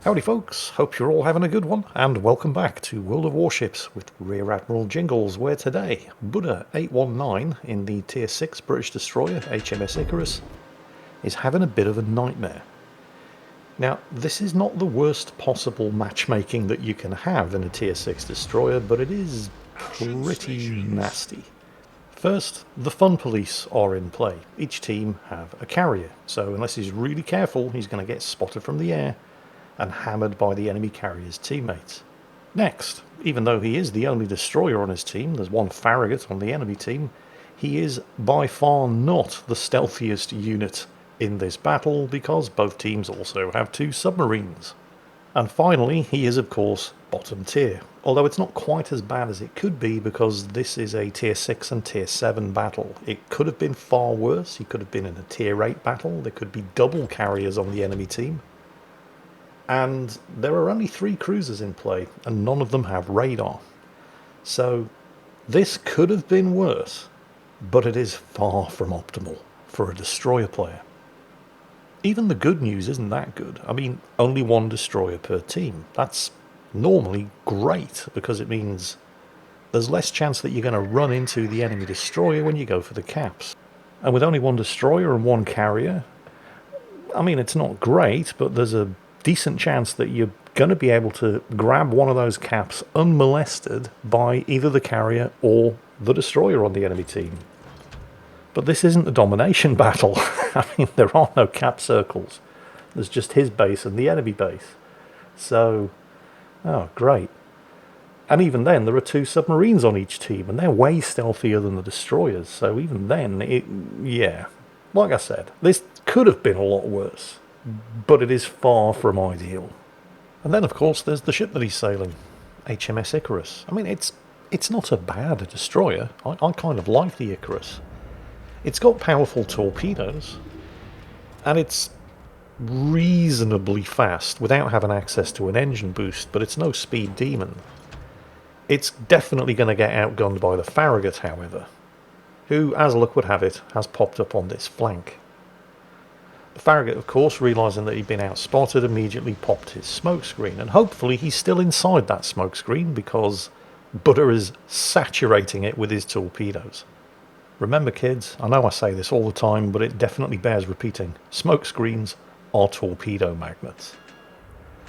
Howdy folks, hope you're all having a good one, and welcome back to World of Warships with Rear Admiral Jingles, where today, Buddha 819 in the Tier 6 British destroyer HMS Icarus is having a bit of a nightmare. Now, this is not the worst possible matchmaking that you can have in a Tier 6 destroyer, but it is pretty nasty. First, the fun police are in play. Each team have a carrier, so unless he's really careful, he's going to get spotted from the air and hammered by the enemy carrier's teammates. Next, even though he is the only destroyer on his team, there's one Farragut on the enemy team, he is by far not the stealthiest unit in this battle because both teams also have two submarines. And finally, he is of course bottom tier, although it's not quite as bad as it could be because this is a tier 6 and tier 7 battle. It could have been far worse. He could have been in a tier 8 battle. There could be double carriers on the enemy team. And there are only 3 cruisers in play, and none of them have radar. So this could have been worse, but it is far from optimal for a destroyer player. Even the good news isn't that good. I mean, only 1 destroyer per team. That's normally great, because it means there's less chance that you're going to run into the enemy destroyer when you go for the caps. And with only 1 destroyer and 1 carrier, I mean, it's not great, but there's a decent chance that you're going to be able to grab one of those caps unmolested by either the carrier or the destroyer on the enemy team. But this isn't a domination battle. I mean, there are no cap circles. There's just his base and the enemy base. So, oh, great. And even then, there are 2 submarines on each team, and they're way stealthier than the destroyers. So even then, yeah. Like I said, this could have been a lot worse, but it is far from ideal. And then, of course, there's the ship that he's sailing, HMS Icarus. I mean, it's not a bad destroyer. I kind of like the Icarus. It's got powerful torpedoes, and it's reasonably fast without having access to an engine boost, but it's no speed demon. It's definitely going to get outgunned by the Farragut, however, who, as luck would have it, has popped up on this flank. The Farragut, of course, realising that he'd been outspotted, immediately popped his smokescreen, and hopefully he's still inside that smokescreen because Buddha is saturating it with his torpedoes. Remember, kids, I know I say this all the time, but it definitely bears repeating. Smokescreens are torpedo magnets.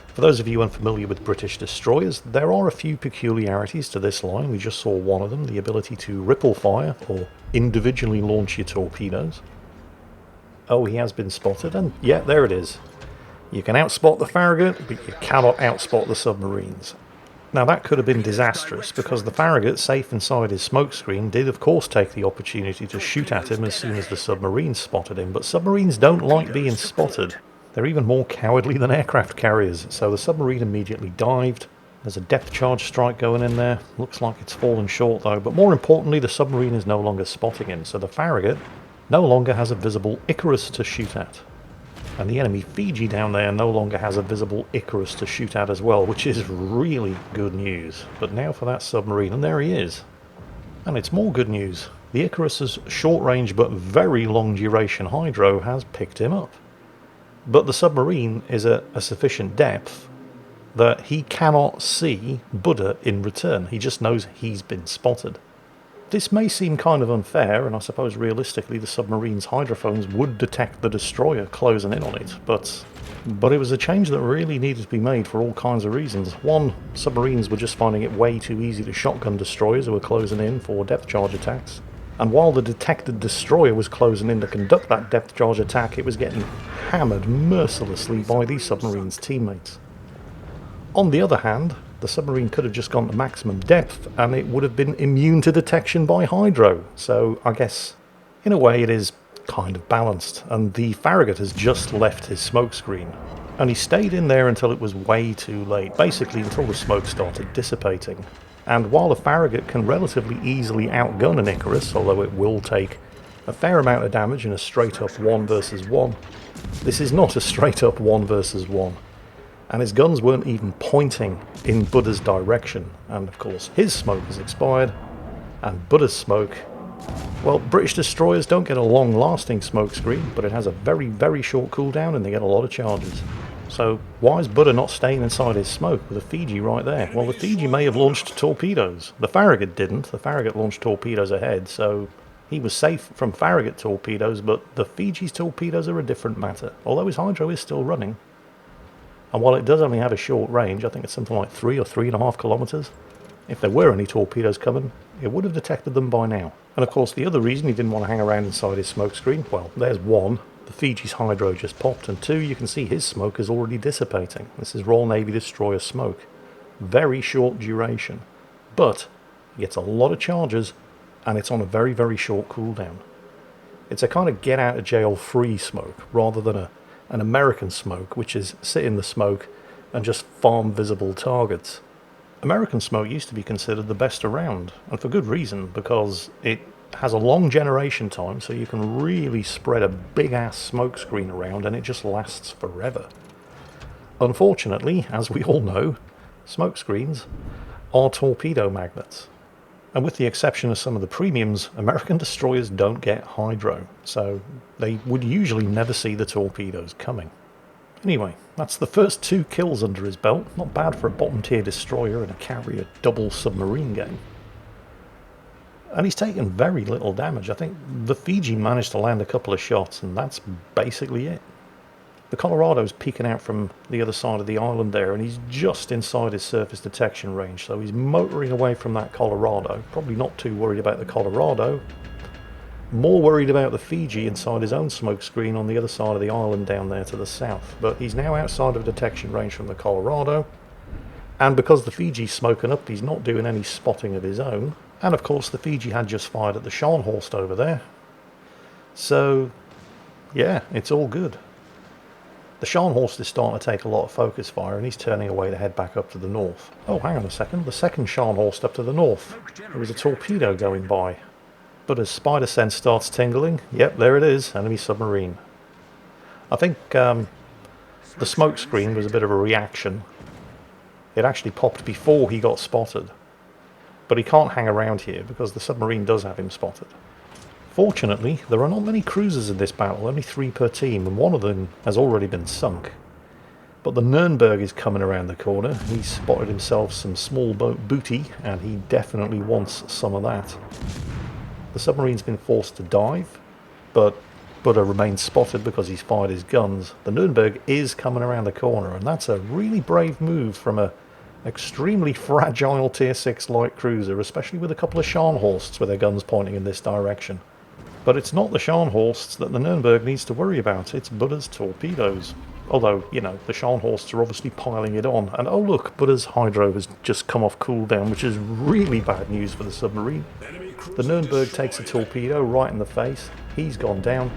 For those of you unfamiliar with British destroyers, there are a few peculiarities to this line. We just saw one of them, the ability to ripple fire or individually launch your torpedoes. Oh, he has been spotted, and yeah, there it is. You can outspot the Farragut, but you cannot outspot the submarines. Now that could have been disastrous, because the Farragut, safe inside his smokescreen, did of course take the opportunity to shoot at him as soon as the submarines spotted him, but submarines don't like being spotted. They're even more cowardly than aircraft carriers, so the submarine immediately dived. There's a depth charge strike going in there. Looks like it's fallen short though, but more importantly, the submarine is no longer spotting him, so the Farragut no longer has a visible Icarus to shoot at. And the enemy Fiji down there no longer has a visible Icarus to shoot at as well, which is really good news. But now for that submarine, and there he is. And it's more good news. The Icarus's short-range but very long-duration hydro has picked him up. But the submarine is at a sufficient depth that he cannot see Buddha in return. He just knows he's been spotted. This may seem kind of unfair, and I suppose realistically the submarine's hydrophones would detect the destroyer closing in on it, but it was a change that really needed to be made for all kinds of reasons. One, submarines were just finding it way too easy to shotgun destroyers who were closing in for depth charge attacks, and while the detected destroyer was closing in to conduct that depth charge attack, it was getting hammered mercilessly by these submarines' teammates. On the other hand, the submarine could have just gone to maximum depth and it would have been immune to detection by hydro. So I guess in a way it is kind of balanced, and the Farragut has just left his smokescreen. And he stayed in there until it was way too late, basically until the smoke started dissipating. And while the Farragut can relatively easily outgun an Icarus, although it will take a fair amount of damage in a straight up 1 versus 1, this is not a straight up 1 versus 1. And his guns weren't even pointing in Buddha's direction, and of course his smoke has expired, and Buddha's smoke, well, British destroyers don't get a long lasting smoke screen, but it has a very, very short cooldown and they get a lot of charges. So why is Buddha not staying inside his smoke with a Fiji right there? Well, the Fiji may have launched torpedoes. The Farragut didn't. The Farragut launched torpedoes ahead, so he was safe from Farragut torpedoes, but the Fiji's torpedoes are a different matter. Although his hydro is still running. And while it does only have a short range, I think it's something like 3 or 3.5 kilometres, if there were any torpedoes coming, it would have detected them by now. And of course the other reason he didn't want to hang around inside his smoke screen, well, there's one. The Fiji's hydro just popped, and two, you can see his smoke is already dissipating. This is Royal Navy destroyer smoke. Very short duration, but he gets a lot of charges, and it's on a very, very short cooldown. It's a kind of get out of jail free smoke, rather than an American smoke, which is sit in the smoke and just farm visible targets. American smoke used to be considered the best around, and for good reason, because it has a long generation time, so you can really spread a big ass smoke screen around and it just lasts forever. Unfortunately, as we all know, smoke screens are torpedo magnets, and with the exception of some of the premiums, American destroyers don't get hydro, so they would usually never see the torpedoes coming. Anyway, that's the first 2 kills under his belt. Not bad for a bottom tier destroyer and a carrier double submarine game. And he's taken very little damage. I think the Fiji managed to land a couple of shots, and that's basically it. The Colorado's peeking out from the other side of the island there, and he's just inside his surface detection range, so he's motoring away from that Colorado. Probably not too worried about the Colorado. More worried about the Fiji inside his own smoke screen on the other side of the island down there to the south. But he's now outside of detection range from the Colorado, and because the Fiji's smoking up, he's not doing any spotting of his own. And of course the Fiji had just fired at the Scharnhorst over there. So yeah, it's all good. The Scharnhorst is starting to take a lot of focus fire, and he's turning away to head back up to the north. Oh, hang on a second, the second Scharnhorst up to the north. There was a torpedo going by. But as spider sense starts tingling, yep, there it is, enemy submarine. I think the smoke screen was a bit of a reaction. It actually popped before he got spotted. But he can't hang around here because the submarine does have him spotted. Fortunately, there are not many cruisers in this battle, only 3 per team, and one of them has already been sunk. But the Nürnberg is coming around the corner. He's spotted himself some small boat booty, and he definitely wants some of that. The submarine's been forced to dive, but Buddha remains spotted because he's fired his guns. The Nürnberg is coming around the corner, and that's a really brave move from a extremely fragile tier 6 light cruiser, especially with a couple of Scharnhorsts with their guns pointing in this direction. But it's not the Scharnhorsts that the Nürnberg needs to worry about, it's Buddha's torpedoes. Although, you know, the Scharnhorsts are obviously piling it on. And oh look, Buddha's hydro has just come off cooldown, which is really bad news for the submarine. The Nürnberg takes a torpedo right in the face. He's gone down.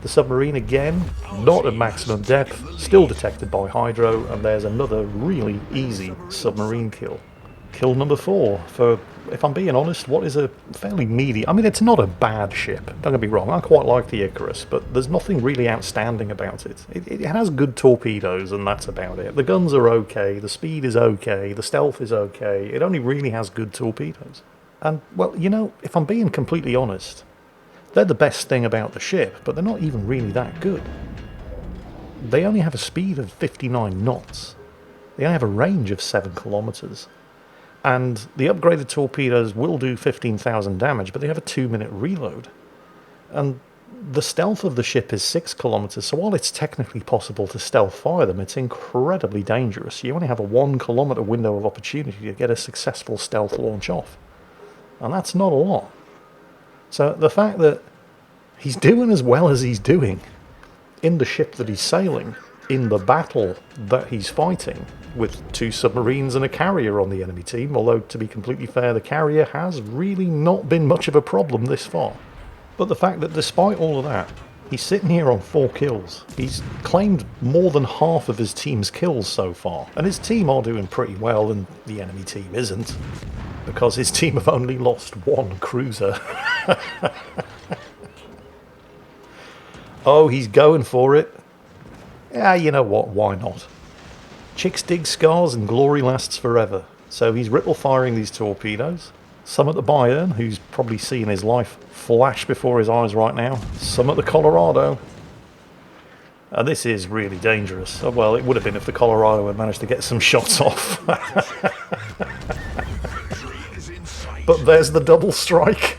The submarine again, not at maximum depth, still detected by hydro, and there's another really easy submarine kill. Kill number 4 for, if I'm being honest, what is a fairly meaty... I mean, it's not a bad ship, don't get me wrong, I quite like the Icarus, but there's nothing really outstanding about it. It has good torpedoes, and that's about it. The guns are okay, the speed is okay, the stealth is okay, it only really has good torpedoes. And, well, you know, if I'm being completely honest, they're the best thing about the ship, but they're not even really that good. They only have a speed of 59 knots. They only have a range of 7 kilometres. And the upgraded torpedoes will do 15,000 damage, but they have a 2-minute reload. And the stealth of the ship is 6 kilometres, so while it's technically possible to stealth fire them, it's incredibly dangerous. You only have a 1 kilometre window of opportunity to get a successful stealth launch off. And that's not a lot. So the fact that he's doing as well as he's doing in the ship that he's sailing, in the battle that he's fighting, with 2 submarines and a carrier on the enemy team, although to be completely fair, the carrier has really not been much of a problem this far. But the fact that despite all of that, he's sitting here on 4 kills. He's claimed more than half of his team's kills so far, and his team are doing pretty well and the enemy team isn't, because his team have only lost 1 cruiser. Oh, he's going for it. Yeah, you know what, why not? Chicks dig scars and glory lasts forever. So he's ripple firing these torpedoes. Some at the Bayern, who's probably seeing his life flash before his eyes right now. Some at the Colorado. This is really dangerous. Oh, well, it would have been if the Colorado had managed to get some shots off. But there's the double strike.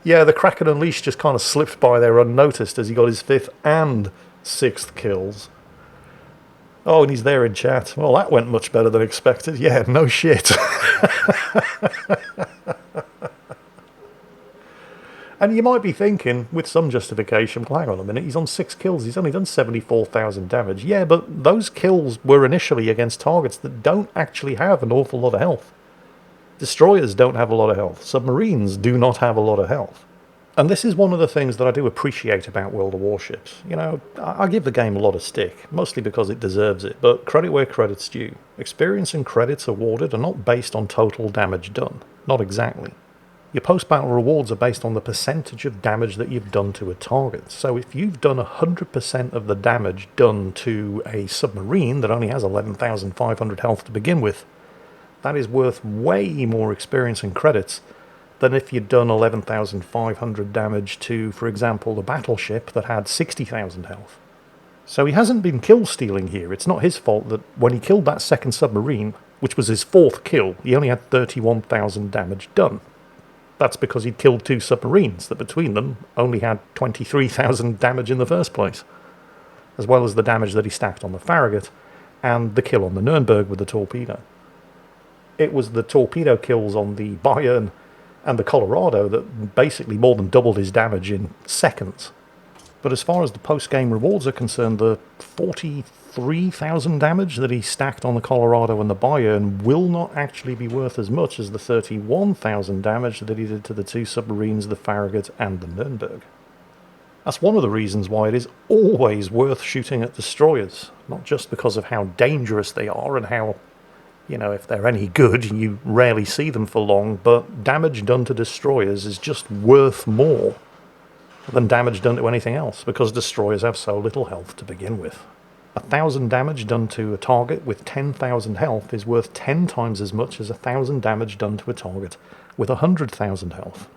Yeah, the Kraken Unleashed just kind of slipped by there unnoticed as he got his 5th and 6th kills. Oh, and he's there in chat. Well, that went much better than expected. Yeah, no shit. And you might be thinking, with some justification, well, hang on a minute, he's on 6 kills, he's only done 74,000 damage. Yeah, but those kills were initially against targets that don't actually have an awful lot of health. Destroyers don't have a lot of health. Submarines do not have a lot of health. And this is one of the things that I do appreciate about World of Warships. You know, I give the game a lot of stick, mostly because it deserves it, but credit where credit's due. Experience and credits awarded are not based on total damage done. Not exactly. Your post-battle rewards are based on the percentage of damage that you've done to a target. So if you've done 100% of the damage done to a submarine that only has 11,500 health to begin with, that is worth way more experience and credits than if you'd done 11,500 damage to, for example, a battleship that had 60,000 health. So he hasn't been kill-stealing here. It's not his fault that when he killed that second submarine, which was his 4th kill, he only had 31,000 damage done. That's because he'd killed 2 submarines that between them only had 23,000 damage in the first place, as well as the damage that he stacked on the Farragut and the kill on the Nürnberg with the torpedo. It was the torpedo kills on the Bayern and the Colorado that basically more than doubled his damage in seconds. But as far as the post-game rewards are concerned, the 43,000 damage that he stacked on the Colorado and the Bayern will not actually be worth as much as the 31,000 damage that he did to the 2 submarines, the Farragut and the Nürnberg. That's one of the reasons why it is always worth shooting at destroyers, not just because of how dangerous they are and how, you know, if they're any good, you rarely see them for long, but damage done to destroyers is just worth more than damage done to anything else, because destroyers have so little health to begin with. 1,000 damage done to a target with 10,000 health is worth 10 times as much as 1,000 damage done to a target with 100,000 health.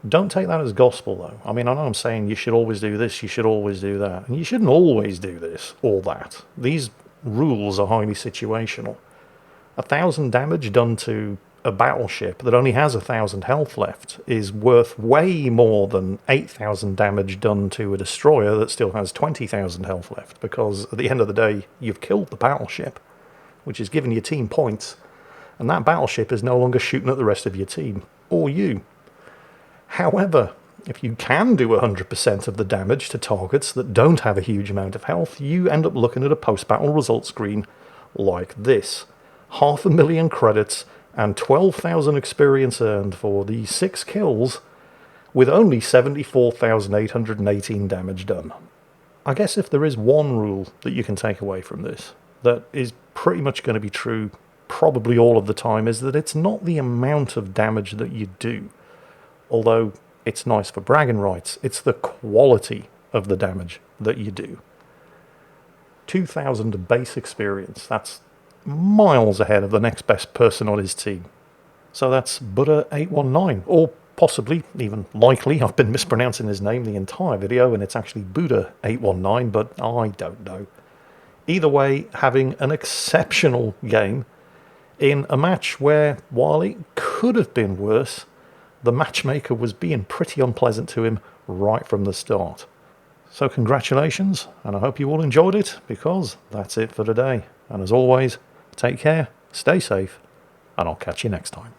Don't take that as gospel, though. I mean, I know I'm saying you should always do this, you should always do that, and you shouldn't always do this or that. These rules are highly situational. 1,000 damage done to a battleship that only has 1,000 health left is worth way more than 8,000 damage done to a destroyer that still has 20,000 health left, because at the end of the day, you've killed the battleship, which is giving your team points, and that battleship is no longer shooting at the rest of your team, or you. However, if you can do 100% of the damage to targets that don't have a huge amount of health, you end up looking at a post-battle result screen like this. 500,000 credits and 12,000 experience earned for the 6 kills with only 74,818 damage done. I guess if there is one rule that you can take away from this that is pretty much going to be true probably all of the time, is that it's not the amount of damage that you do, although it's nice for bragging rights, it's the quality of the damage that you do. 2,000 base experience, that's miles ahead of the next best person on his team. So that's Buddha819, or possibly, even likely, I've been mispronouncing his name the entire video and it's actually Buddha819, but I don't know. Either way, having an exceptional game in a match where, while it could have been worse, the matchmaker was being pretty unpleasant to him right from the start. So congratulations, and I hope you all enjoyed it, because that's it for today. And as always, take care, stay safe, and I'll catch you next time.